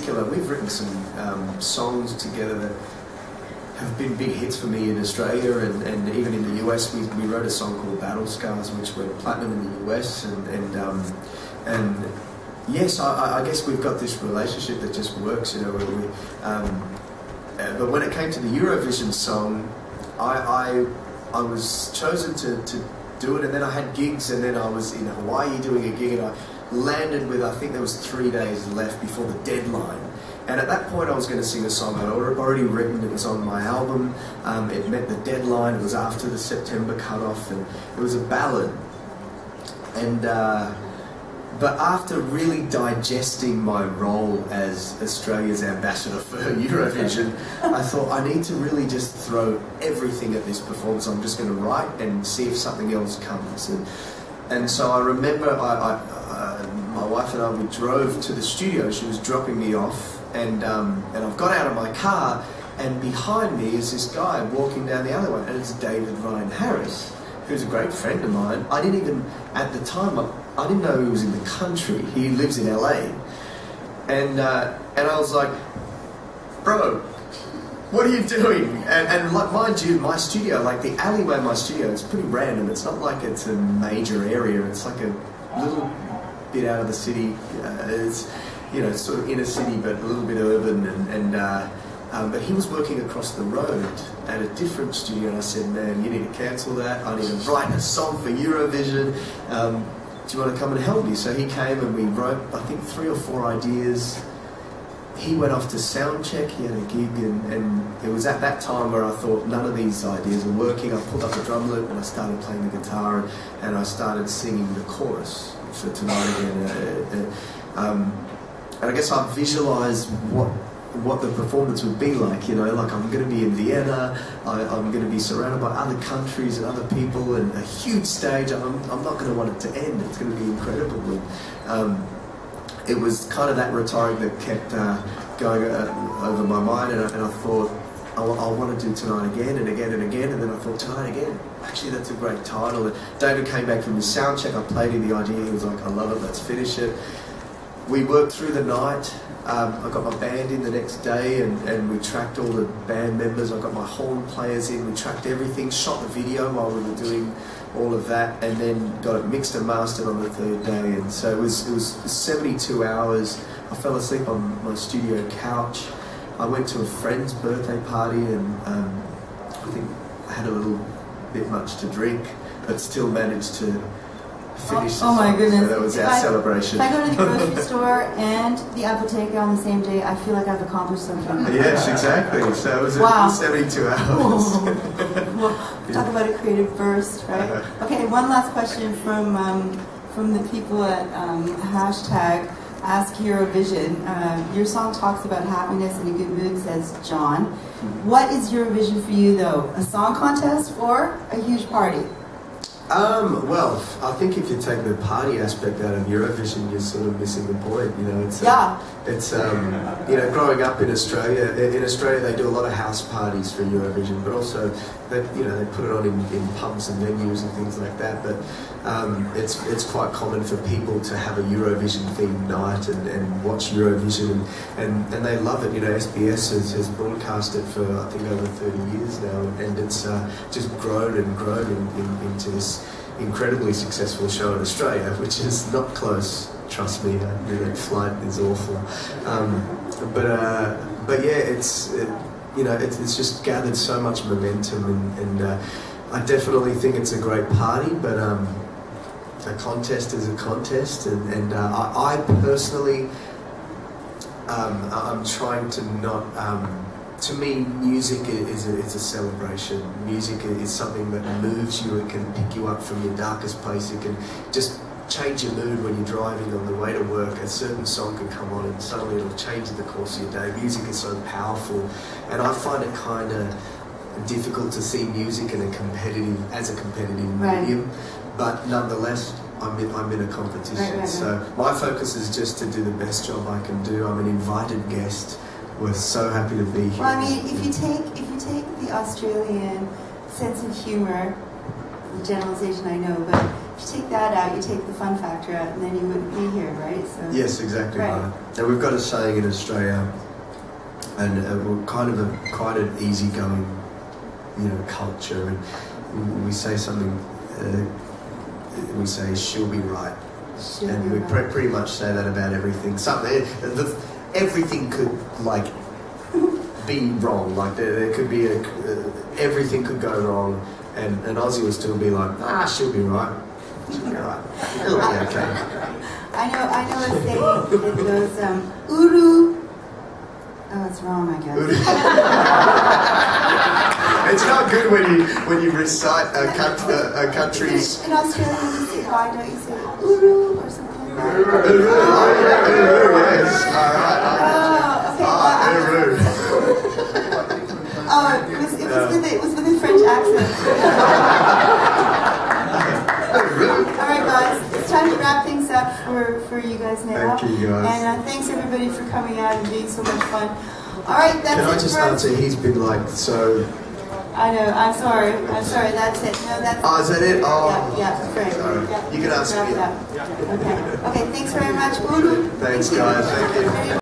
particular, we've written some songs together that have been big hits for me in Australia and even in the US. We wrote a song called Battle Scars, which went platinum in the US, and yes, I guess we've got this relationship that just works, you know. But when it came to the Eurovision song, I was chosen to do it, and then I had gigs, and then I was in Hawaii doing a gig, and I landed with, I think there was 3 days left before the deadline. And at that point I was going to sing a song I'd already written. It was on my album. It met the deadline. It was after the September cutoff, and it was a ballad. And but after really digesting my role as Australia's ambassador for Eurovision, I thought I need to really just throw everything at this performance. I'm just going to write and see if something else comes. And so I remember my wife and I, we drove to the studio. She was dropping me off, and I've got out of my car, and behind me is this guy walking down the alleyway, and it's David Ryan Harris, who's a great friend of mine. I didn't even, at the time, I didn't know he was in the country. He lives in LA. And I was like, bro, what are you doing? And like, mind you, my studio, like the alleyway of my studio, it's pretty random. It's not like it's a major area. It's like a little bit out of the city. It's, you know, sort of inner city, but a little bit urban. But he was working across the road at a different studio, and I said, man, you need to cancel that. I need to write a song for Eurovision. Do you want to come and help me? So he came, and we wrote, I think, 3 or 4 ideas. He went off to sound check. He had a gig, and it was at that time where I thought none of these ideas are working. I pulled up a drumlet, and I started playing the guitar, and I started singing the chorus for Tonight Again. And I guess I visualised what the performance would be like, you know, like I'm going to be in Vienna, I'm going to be surrounded by other countries and other people, and a huge stage. I'm not going to want it to end. It's going to be incredible. And, it was kind of that rhetoric that kept going over my mind, and I thought, I want to do Tonight Again and again and again, and then I thought, Tonight Again, actually that's a great title. And David came back from his sound check, I played him the idea, he was like, I love it, let's finish it. We worked through the night. I got my band in the next day, and we tracked all the band members. I got my horn players in, we tracked everything, shot the video while we were doing all of that, and then got it mixed and mastered on the 3rd day. And so it was 72 hours. I fell asleep on my studio couch. I went to a friend's birthday party, and I think I had a little bit much to drink, but still managed to finish the song. My goodness. So that was our celebration. If I go to the grocery store and the apotheca on the same day, I feel like I've accomplished something. Yes, exactly. So it was 72 hours. Well, talk about a creative burst, right? Okay, one last question from the people at hashtag Ask Eurovision. Your song talks about happiness and a good mood, says John. What is Eurovision for you, though? A song contest or a huge party? Well, I think if you take the party aspect out of Eurovision, you're sort of missing the point. You know, it's you know, growing up in Australia. In Australia, they do a lot of house parties for Eurovision, but also they put it on in pubs and venues and things like that. But it's quite common for people to have a Eurovision themed night and watch Eurovision, and they love it. You know, SBS has broadcast it for I think over 30 years now, and it's just grown and grown into this incredibly successful show in Australia, which is not close. Trust me, the flight is awful. But yeah, it's just gathered so much momentum, and I definitely think it's a great party. But a contest is a contest, and I personally, I'm trying to not. To me, music is a celebration. Music is something that moves you. It can pick you up from your darkest place. It can just change your mood when you're driving on the way to work. A certain song can come on and suddenly it'll change the course of your day. Music is so powerful, and I find it kind of difficult to see music as a competitive medium. But nonetheless, I'm in a competition. So my focus is just to do the best job I can do. I'm an invited guest. We're so happy to be here. Well, I mean, if you take the Australian sense of humor, a generalization, I know, but if you take that out, you take the fun factor out, and then you wouldn't be here, right? So, yes, exactly right. right. And we've got a saying in Australia, and we're kind of quite an easygoing, culture, and we say something. We say she'll be right, and we pretty much say that about everything. Everything could be wrong. Like there could be everything could go wrong, and Ozzy will still be like, she'll be right. She'll be right. It'll be okay. I know a saying that goes, Uru. Oh, it's wrong, I guess. It's not good when you recite a country's. In Australia, you say, why don't you say Uru or something like that? Uru, yes. All right. Okay. It was with a French accent. All right, guys, it's time to wrap things up for you guys now. Thank you, guys. And thanks everybody for coming out and being so much fun. All right, that's it. Can I just answer? He's been so. I know. I'm sorry. That's it. No, that's. Oh, is that it? Oh. Yeah. Great. Sorry. Yeah. You can answer me. Okay. Thanks very much, Uru. Thanks, guys. Thank you.